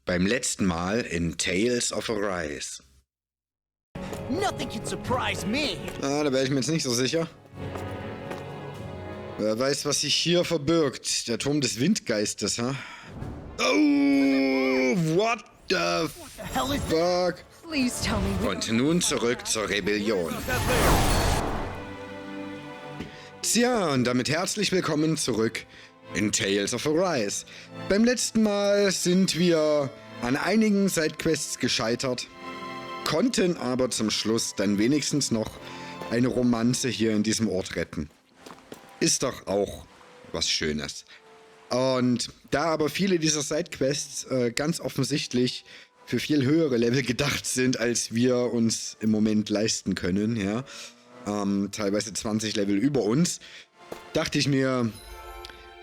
Beim letzten Mal in Tales of Arise. Nothing can surprise me. Ah, da wäre ich mir jetzt nicht so sicher. Wer weiß, was sich hier verbirgt. Der Turm des Windgeistes, ha? Oh, what the fuck? Und nun zurück zur Rebellion. Tja, und damit herzlich willkommen zurück in Tales of Arise. Beim letzten Mal sind wir an einigen Sidequests gescheitert, konnten aber zum Schluss dann wenigstens noch eine Romanze hier in diesem Ort retten. Ist doch auch was Schönes. Und da aber viele dieser Sidequests ganz offensichtlich für viel höhere Level gedacht sind, als wir uns im Moment leisten können, ja, teilweise 20 Level über uns, dachte ich mir,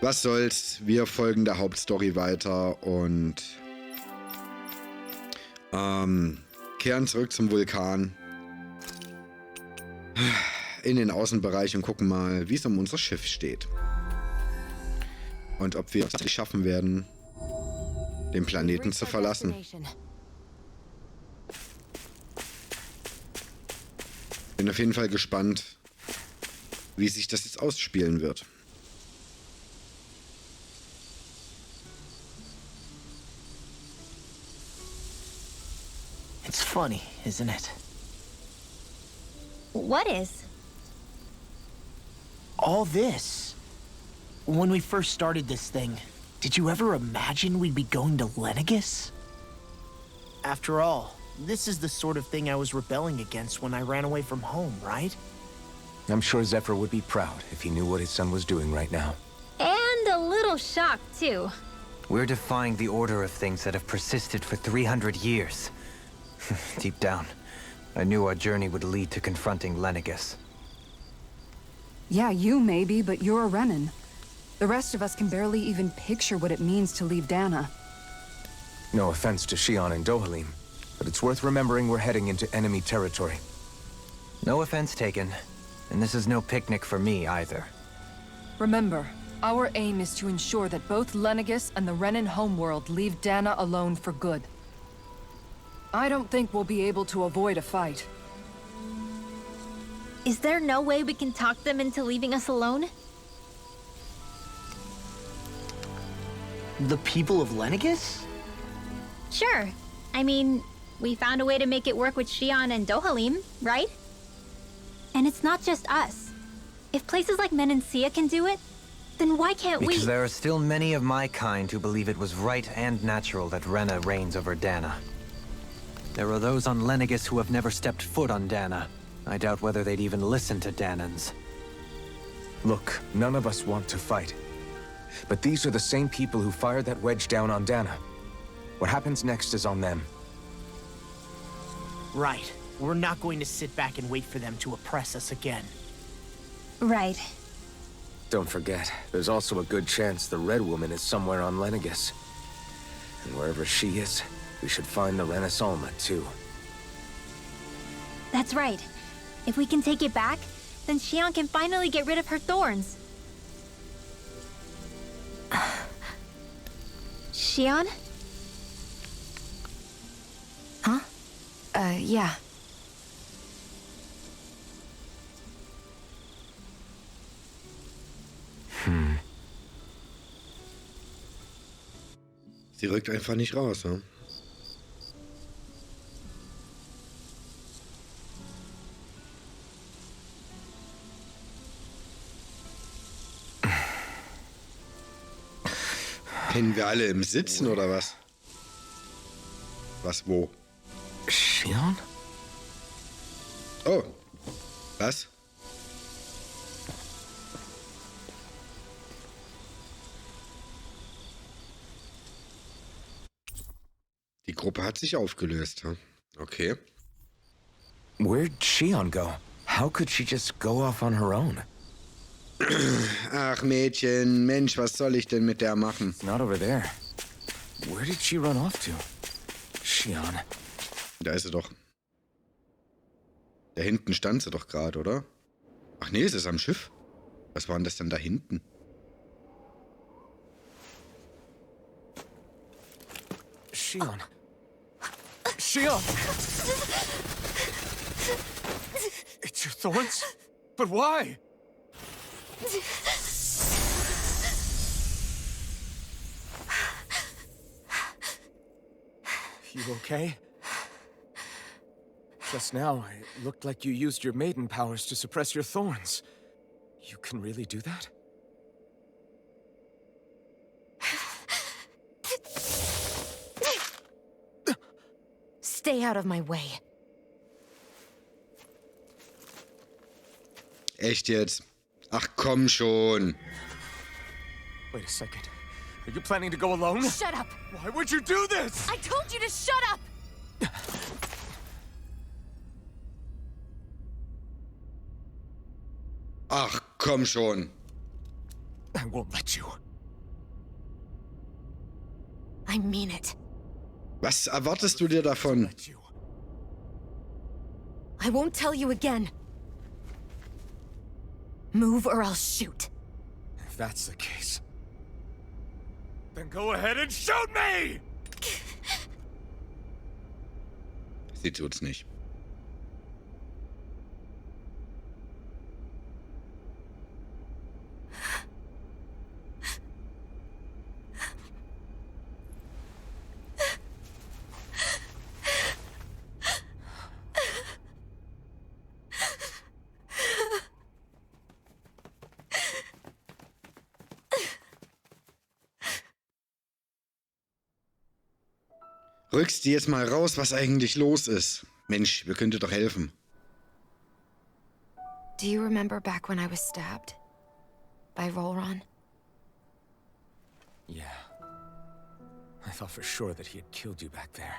was soll's, wir folgen der Hauptstory weiter und kehren zurück zum Vulkan in den Außenbereich und gucken mal, wie es um unser Schiff steht. Und ob wir es schaffen werden, den Planeten zu verlassen. Bin auf jeden Fall gespannt, wie sich das jetzt ausspielen wird. It's funny, isn't it? What is? All this. When we first started this thing, did you ever imagine we'd be going to Lenegis? After all, this is the sort of thing I was rebelling against when I ran away from home, right? I'm sure Zephyr would be proud if he knew what his son was doing right now. And a little shocked, too. We're defying the order of things that have persisted for 300 years. Deep down, I knew our journey would lead to confronting Lenegis. Yeah, you maybe, but you're a Renan. The rest of us can barely even picture what it means to leave Dana. No offense to Shion and Dohalim, but it's worth remembering we're heading into enemy territory. No offense taken, and this is no picnic for me either. Remember, our aim is to ensure that both Lenegis and the Renan homeworld leave Dana alone for good. I don't think we'll be able to avoid a fight. Is there no way we can talk them into leaving us alone? The people of Lenegis? Sure. I mean, we found a way to make it work with Shion and Dohalim, right? And it's not just us. If places like Menancia can do it, then why can't we? Because there are still many of my kind who believe it was right and natural that Rena reigns over Dana. There are those on Lenegis who have never stepped foot on Dana. I doubt whether they'd even listen to Danans. Look, none of us want to fight. But these are the same people who fired that wedge down on Dana. What happens next is on them. Right. We're not going to sit back and wait for them to oppress us again. Right. Don't forget, there's also a good chance the Red Woman is somewhere on Lenegis. And wherever she is, we should find the Renaissance too. That's right. If we can take it back, then Shion can finally get rid of her thorns. Shion? Huh? Yeah. Sie rückt einfach nicht raus, ne? Kennen wir alle im Sitzen oder was? Was, wo? Shion? Oh. Was? Die Gruppe hat sich aufgelöst, hm? Okay. Where'd Shion go? How could she just go off on her own? Ach Mädchen, Mensch, was soll ich denn mit der machen? It's not over there. Where did she run off to? Shion. Da ist sie doch. Da hinten stand sie doch gerade, oder? Ach nee, es ist am Schiff. Was war denn das denn da hinten? Shion. Shion! It's your thorns? But why? You okay? Just now, it looked like you used your maiden powers to suppress your thorns. You can really do that? Stay out of my way. Echt jetzt? Ach komm schon. Wait a second. Are you planning to go alone? Shut up! Why would you do this? I told you to shut up! Ach komm schon. I won't let you. I mean it. Was erwartest du dir davon? Let you. I won't tell you again. Move or I'll shoot. If that's the case, then go ahead and shoot me! Sie tut's nicht. Rückst du jetzt mal raus, was eigentlich los ist? Mensch, wir könnten doch helfen. Do you remember back when I was stabbed? By Rolron? Yeah. I thought for sure that he had killed you back there.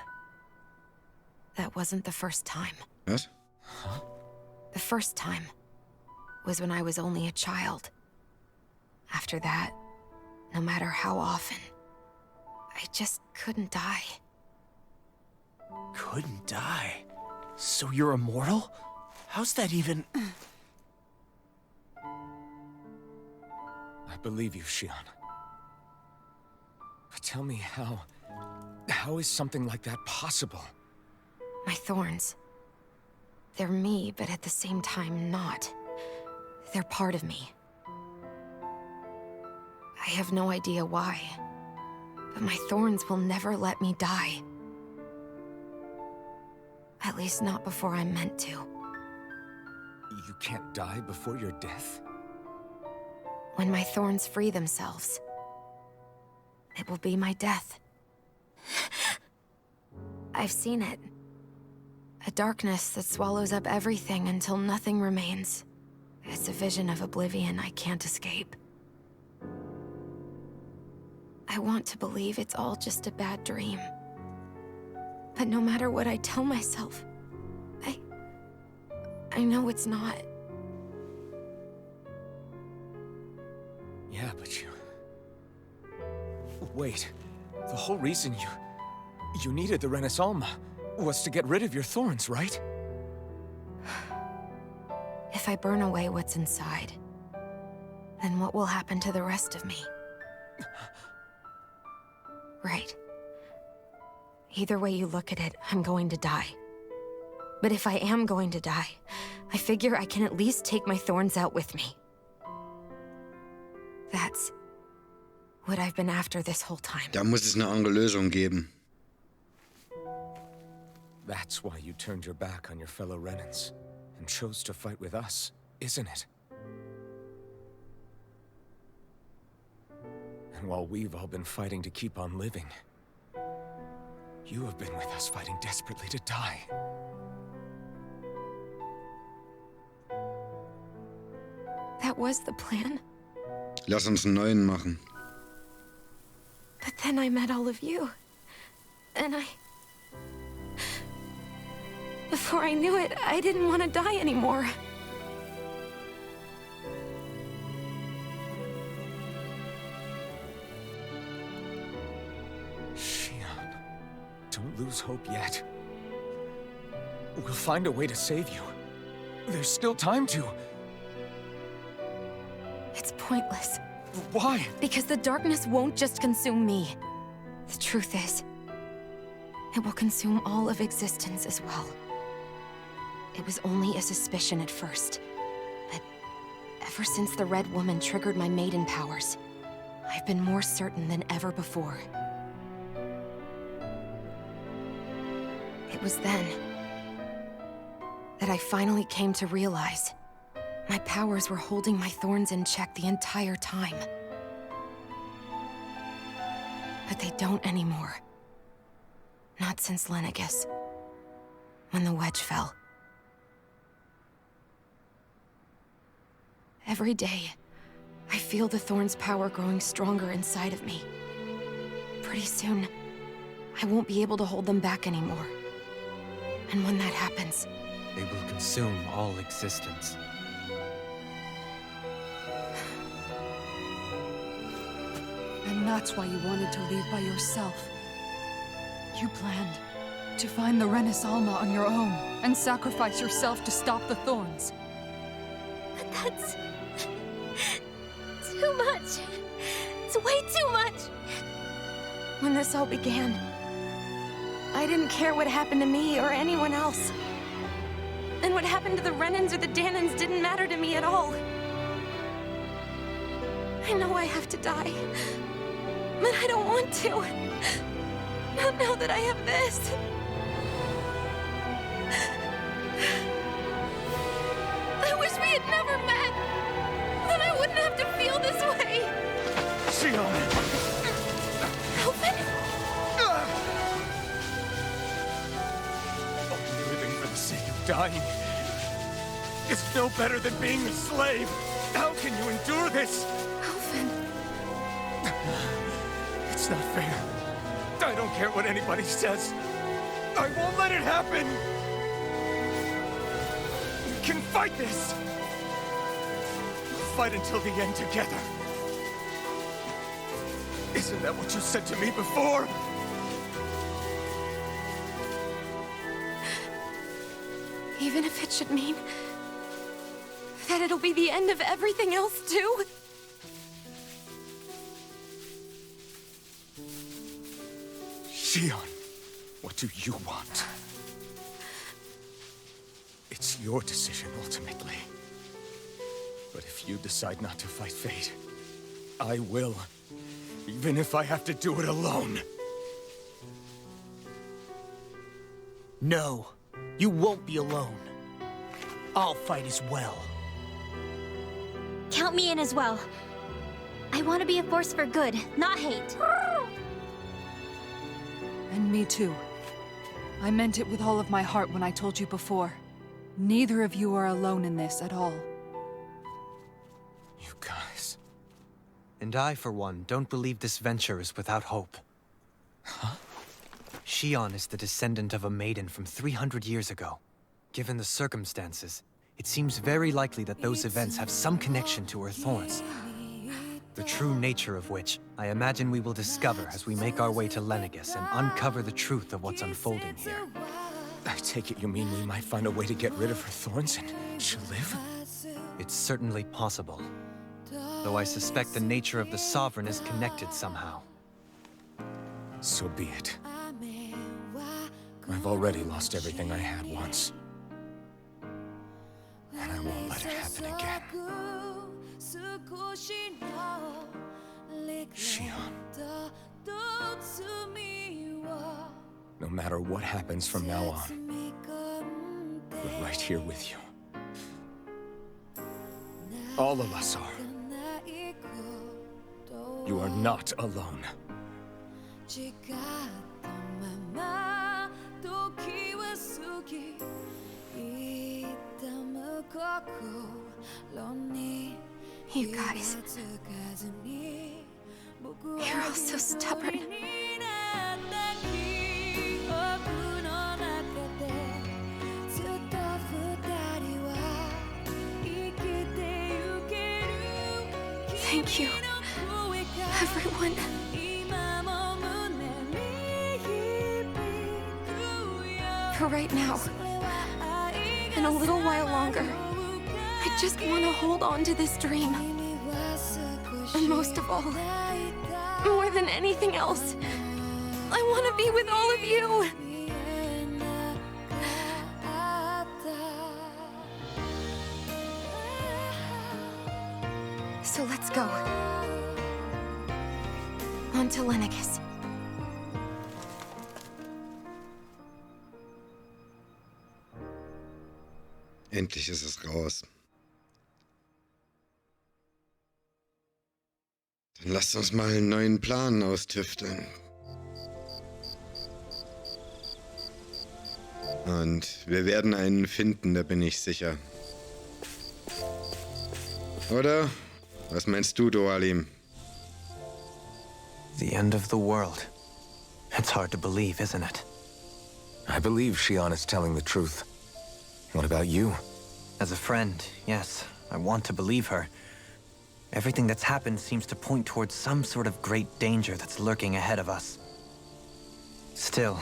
That wasn't the first time. Was? The first time was when I was only a child. After that, no matter how often, I just couldn't die. Couldn't die? So you're immortal? How's that even... I believe you, Shion. But tell me how is something like that possible? My thorns. They're me, but at the same time not. They're part of me. I have no idea why, but my thorns will never let me die. At least not before I'm meant to. You can't die before your death? When my thorns free themselves, it will be my death. I've seen it. A darkness that swallows up everything until nothing remains. It's a vision of oblivion I can't escape. I want to believe it's all just a bad dream. But no matter what I tell myself, I know it's not. Yeah, but you... Wait. The whole reason you needed the Renaissance was to get rid of your thorns, right? If I burn away what's inside, then what will happen to the rest of me? Right. Either way you look at it, I'm going to die. But if I am going to die, I figure I can at least take my thorns out with me. That's what I've been after this whole time. Da muss es eine andere Lösung geben. That's why you turned your back on your fellow Renans and chose to fight with us, isn't it? And while we've all been fighting to keep on living, you have been with us fighting desperately to die. That was the plan. Lass uns einen neuen machen. But then I met all of you. And before I knew it, I didn't want to die anymore. Shion, don't lose hope yet. We'll find a way to save you. There's still time to. It's pointless. Why? Because the darkness won't just consume me. The truth is, it will consume all of existence as well. It was only a suspicion at first, but ever since the Red Woman triggered my maiden powers, I've been more certain than ever before. It was then that I finally came to realize my powers were holding my thorns in check the entire time. But they don't anymore. Not since Lenegis, when the wedge fell. Every day, I feel the thorn's power growing stronger inside of me. Pretty soon, I won't be able to hold them back anymore. And when that happens, They will consume all existence. And that's why you wanted to leave by yourself. You planned to find the Renaissance on your own and sacrifice yourself to stop the thorns. But that's... too much. It's way too much. when this all began, I didn't care what happened to me or anyone else. And what happened to the Renans or the Danans didn't matter to me at all. I know I have to die, but I don't want to. Not now that I have this. I wish we had never met. Then I wouldn't have to feel this way. Alvin? Living for the sake of dying is no better than being a slave. How can you endure this? Alvin. It's not fair. I don't care what anybody says. I won't let it happen. We can fight this. We'll fight until the end together. Isn't that what you said to me before? Even if it should mean that it'll be the end of everything else, too? Shion, what do you want? It's your decision, ultimately. But if you decide not to fight fate, I will. Even if I have to do it alone. No, you won't be alone. I'll fight as well. Count me in as well. I want to be a force for good, not hate. And me too. I meant it with all of my heart when I told you before. Neither of you are alone in this at all. You guys... And I, for one, don't believe this venture is without hope. Huh? Shion is the descendant of a maiden from 300 years ago. Given the circumstances, it seems very likely that those events have some connection to her thorns. The true nature of which, I imagine we will discover as we make our way to Lenegis and uncover the truth of what's unfolding here. I take it you mean we might find a way to get rid of her thorns and she'll live? It's certainly possible. Though I suspect the nature of the Sovereign is connected somehow. So be it. I've already lost everything I had once. And I won't let it happen again. Shion. No matter what happens from now on, we're right here with you. All of us are. You are not alone. You guys... You're all so stubborn. Thank you, everyone. For right now, and a little while longer, I just want to hold on to this dream. And most of all, more than anything else, I want to be with all of you. Lenegis. Endlich ist es raus. Dann lasst uns mal einen neuen Plan austüfteln. Und wir werden einen finden, da bin ich sicher. Oder? Was meinst du, Dohalim? The end of the world. It's hard to believe, isn't it? I believe Shion is telling the truth. What about you? As a friend, yes, I want to believe her. Everything that's happened seems to point towards some sort of great danger that's lurking ahead of us. Still,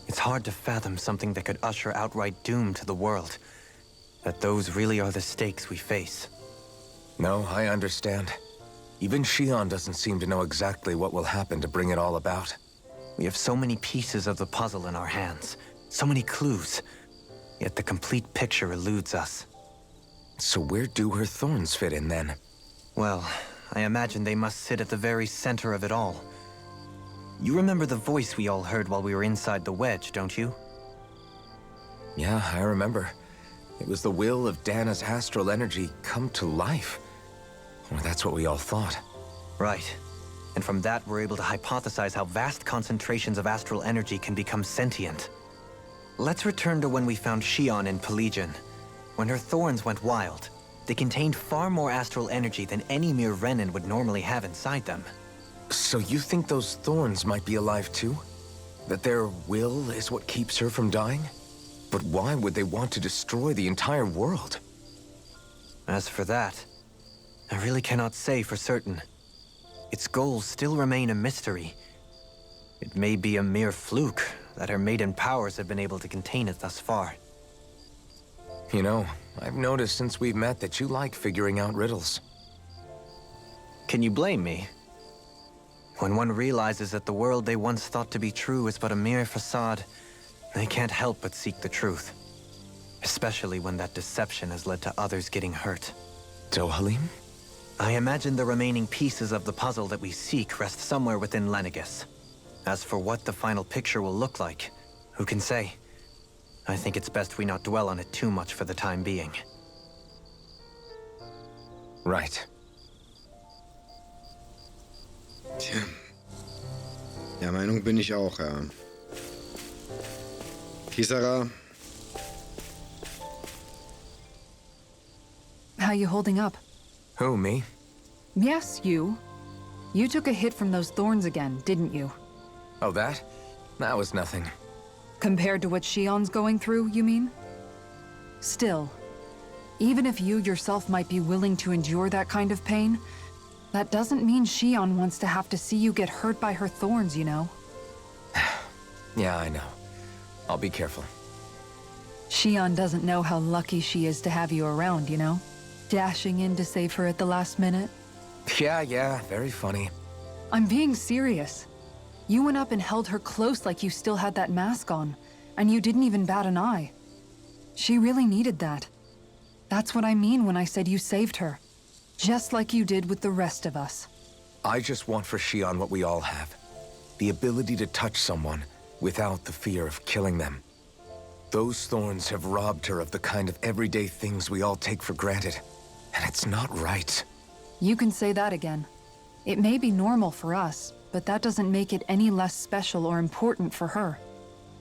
it's hard to fathom something that could usher outright doom to the world. That those really are the stakes we face. No, I understand. Even Shion doesn't seem to know exactly what will happen to bring it all about. We have so many pieces of the puzzle in our hands, so many clues, yet the complete picture eludes us. So where do her thorns fit in then? Well, I imagine they must sit at the very center of it all. You remember the voice we all heard while we were inside the wedge, don't you? Yeah, I remember. It was the will of Dana's astral energy come to life. Or that's what we all thought. Right. And from that, we're able to hypothesize how vast concentrations of astral energy can become sentient. Let's return to when we found Shion in Pelegion. When her thorns went wild, they contained far more astral energy than any mere Renin would normally have inside them. So you think those thorns might be alive too? That their will is what keeps her from dying? But why would they want to destroy the entire world? As for that, I really cannot say for certain. Its goals still remain a mystery. It may be a mere fluke that her maiden powers have been able to contain it thus far. You know, I've noticed since we've met that you like figuring out riddles. Can you blame me? When one realizes that the world they once thought to be true is but a mere facade, they can't help but seek the truth. Especially when that deception has led to others getting hurt. Dohalim? I imagine the remaining pieces of the puzzle that we seek rest somewhere within Lenegis. As for what the final picture will look like, who can say? I think it's best we not dwell on it too much for the time being. Right. Tja. Der Meinung bin ich auch, ja. Kisara? How you holding up? Who, me? Yes, you. You took a hit from those thorns again, didn't you? Oh, that? That was nothing. Compared to what Shion's going through, you mean? Still, even if you yourself might be willing to endure that kind of pain, that doesn't mean Shion wants to have to see you get hurt by her thorns, you know? Yeah, I know. I'll be careful. Shion doesn't know how lucky she is to have you around, you know? Dashing in to save her at the last minute. Yeah, very funny. I'm being serious. You went up and held her close like you still had that mask on, and you didn't even bat an eye. She really needed that. That's what I mean when I said you saved her. Just like you did with the rest of us. I just want for Shion what we all have. The ability to touch someone without the fear of killing them. Those thorns have robbed her of the kind of everyday things we all take for granted. And it's not right. You can say that again. It may be normal for us, but that doesn't make it any less special or important for her.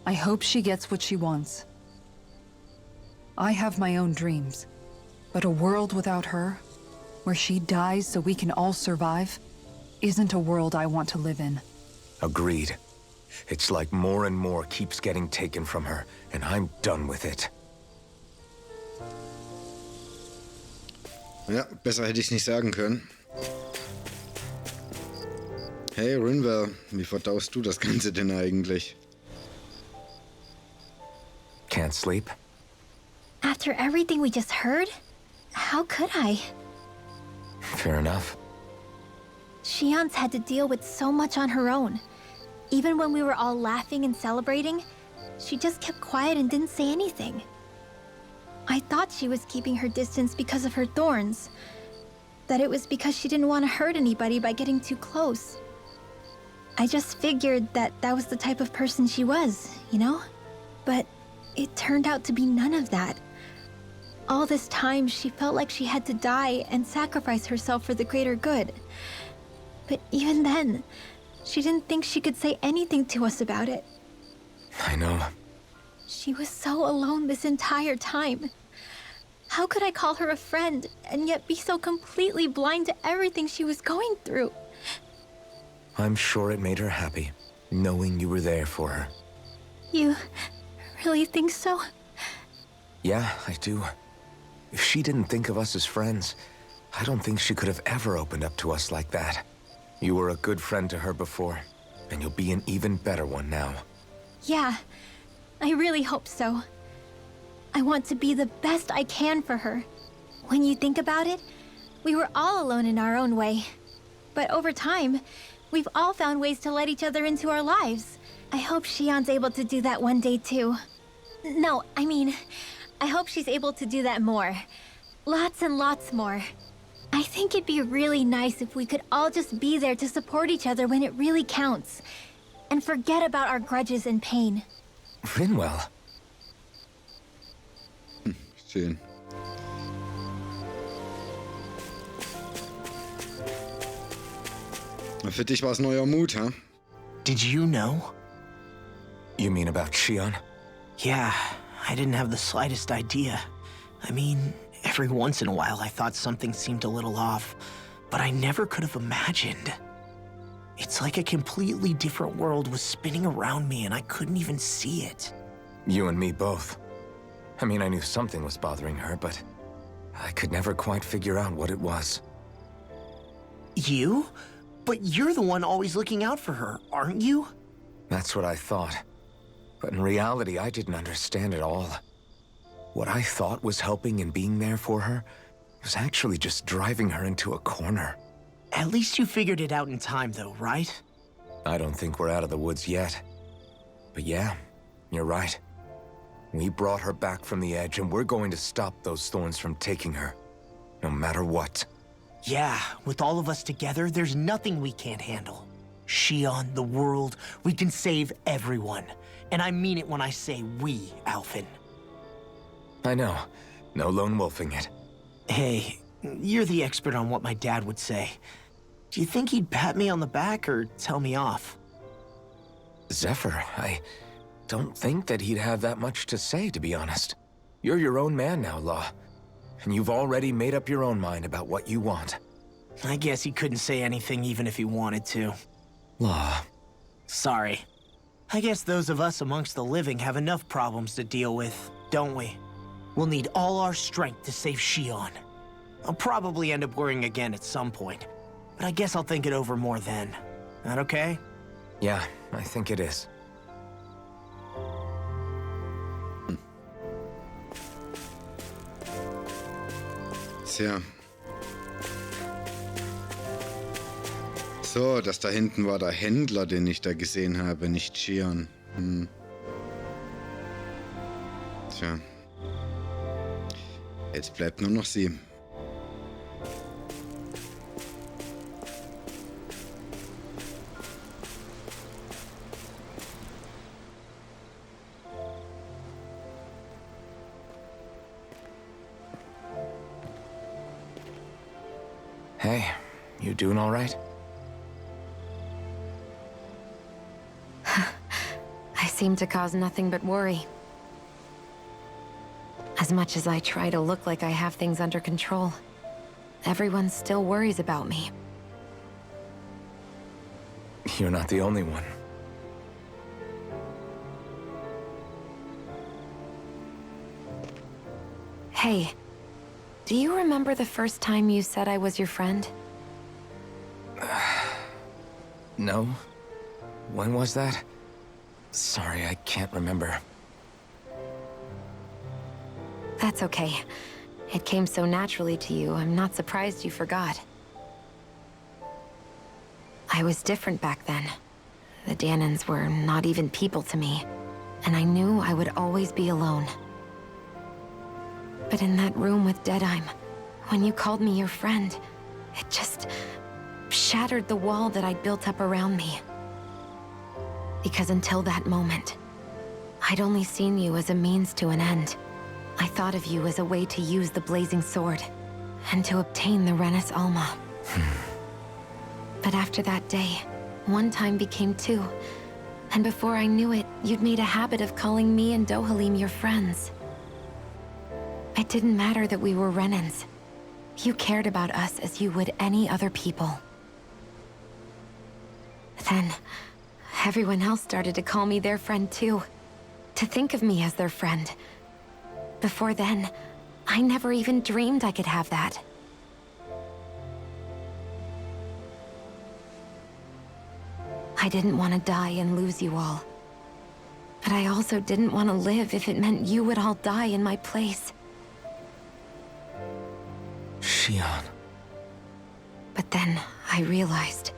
I hope she gets what she wants. I have my own dreams, but a world without her, where she dies so we can all survive, isn't a world I want to live in. Agreed. It's like more and more keeps getting taken from her, and I'm done with it. Ja, besser hätte ich nicht sagen können. Hey, Rinwell, wie verdaust du das Ganze denn eigentlich? Can't sleep? After everything we just heard, how could I? Fair enough. Shion's had to deal with so much on her own. Even when we were all laughing and celebrating, she just kept quiet and didn't say anything. I thought she was keeping her distance because of her thorns. That it was because she didn't want to hurt anybody by getting too close. I just figured that that was the type of person she was, you know? But it turned out to be none of that. All this time, she felt like she had to die and sacrifice herself for the greater good. But even then, she didn't think she could say anything to us about it. I know. She was so alone this entire time. How could I call her a friend and yet be so completely blind to everything she was going through? I'm sure it made her happy, knowing you were there for her. You really think so? Yeah, I do. If she didn't think of us as friends, I don't think she could have ever opened up to us like that. You were a good friend to her before, and you'll be an even better one now. Yeah, I really hope so. I want to be the best I can for her. When you think about it, we were all alone in our own way. But over time, we've all found ways to let each other into our lives. I hope Shion's able to do that one day too. No, I mean, I hope she's able to do that more. Lots and lots more. I think it'd be really nice if we could all just be there to support each other when it really counts. And forget about our grudges and pain. Rinwell. Schön. Für dich war es neuer Mut, huh? Did you know? You mean about Shion? Yeah, I didn't have the slightest idea. I mean, every once in a while I thought something seemed a little off, but I never could have imagined. It's like a completely different world was spinning around me and I couldn't even see it. You and me both. I mean, I knew something was bothering her, but I could never quite figure out what it was. You? But you're the one always looking out for her, aren't you? That's what I thought. But in reality, I didn't understand it all. What I thought was helping and being there for her was actually just driving her into a corner. At least you figured it out in time, though, right? I don't think we're out of the woods yet. But yeah, you're right. We brought her back from the edge, and we're going to stop those thorns from taking her, no matter what. Yeah, with all of us together, there's nothing we can't handle. Shion, the world, we can save everyone. And I mean it when I say we, Alphen. I know. No lone wolfing it. Hey, you're the expert on what my dad would say. Do you think he'd pat me on the back or tell me off? Zephyr, I don't think that he'd have that much to say, to be honest. You're your own man now, Law. And you've already made up your own mind about what you want. I guess he couldn't say anything even if he wanted to. Law. Sorry. I guess those of us amongst the living have enough problems to deal with, don't we? We'll need all our strength to save Shion. I'll probably end up worrying again at some point, but I guess I'll think it over more then. That okay? Yeah, I think it is. Tja. So, das da hinten war der Händler, den ich da gesehen habe, nicht Shion. Tja. Jetzt bleibt nur noch sie. Hey, you doing all right? I seem to cause nothing but worry. As much as I try to look like I have things under control, everyone still worries about me. You're not the only one. Hey, do you remember the first time you said I was your friend? No? When was that? Sorry, I can't remember. That's okay. It came so naturally to you, I'm not surprised you forgot. I was different back then. The Danans were not even people to me, and I knew I would always be alone. But in that room with Deadime, when you called me your friend, it just shattered the wall that I'd built up around me. Because until that moment, I'd only seen you as a means to an end. I thought of you as a way to use the blazing sword, and to obtain the Renis Alma. But after that day, one time became two, and before I knew it, you'd made a habit of calling me and Dohalim your friends. It didn't matter that we were Renans. You cared about us as you would any other people. Then, everyone else started to call me their friend too. To think of me as their friend. Before then, I never even dreamed I could have that. I didn't want to die and lose you all. But I also didn't want to live if it meant you would all die in my place. Shion. But then I realized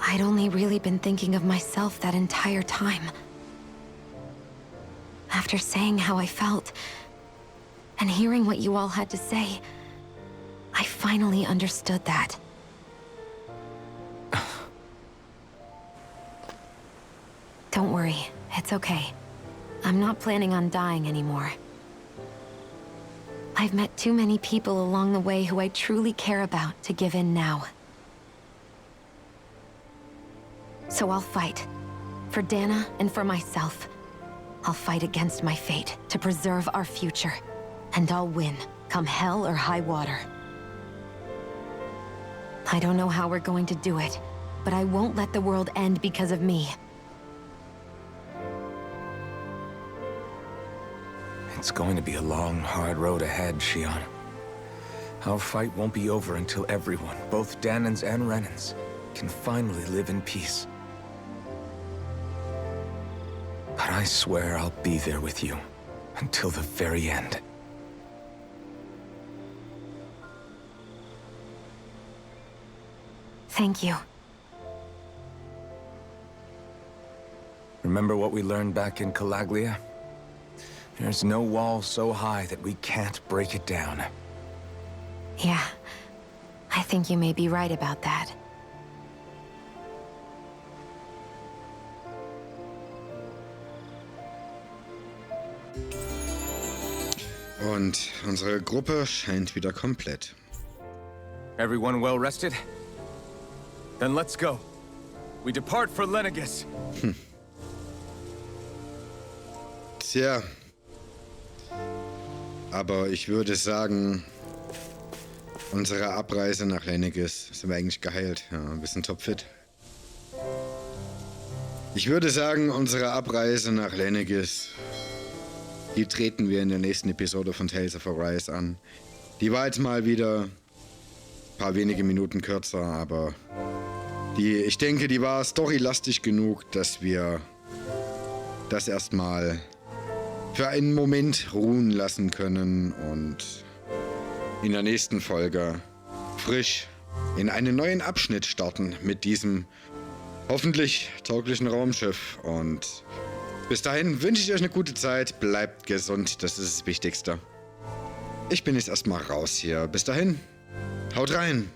I'd only really been thinking of myself that entire time. After saying how I felt, and hearing what you all had to say, I finally understood that. Don't worry, it's okay. I'm not planning on dying anymore. I've met too many people along the way who I truly care about to give in now. So I'll fight. For Dana and for myself. I'll fight against my fate to preserve our future. And I'll win, come hell or high water. I don't know how we're going to do it, but I won't let the world end because of me. It's going to be a long, hard road ahead, Shion. Our fight won't be over until everyone, both Danans and Renans, can finally live in peace. But I swear I'll be there with you until the very end. Thank you. Remember what we learned back in Calaglia? There's no wall so high that we can't break it down. Yeah, I think you may be right about that. Und unsere Gruppe scheint wieder komplett. Everyone well rested? Then let's go. We depart for Lenegis. Tja. Aber ich würde sagen, unsere Abreise nach Lenegis sind wir eigentlich geheilt. Ja, ein bisschen topfit. Ich würde sagen, unsere Abreise nach Lenegis, die treten wir in der nächsten Episode von Tales of Arise an. Die war jetzt mal wieder ein paar wenige Minuten kürzer, aber ich denke, die war storylastig genug, dass wir das erstmal für einen Moment ruhen lassen können und in der nächsten Folge frisch in einen neuen Abschnitt starten mit diesem hoffentlich tauglichen Raumschiff. Und bis dahin wünsche ich euch eine gute Zeit, bleibt gesund, das ist das Wichtigste. Ich bin jetzt erstmal raus hier. Bis dahin, haut rein!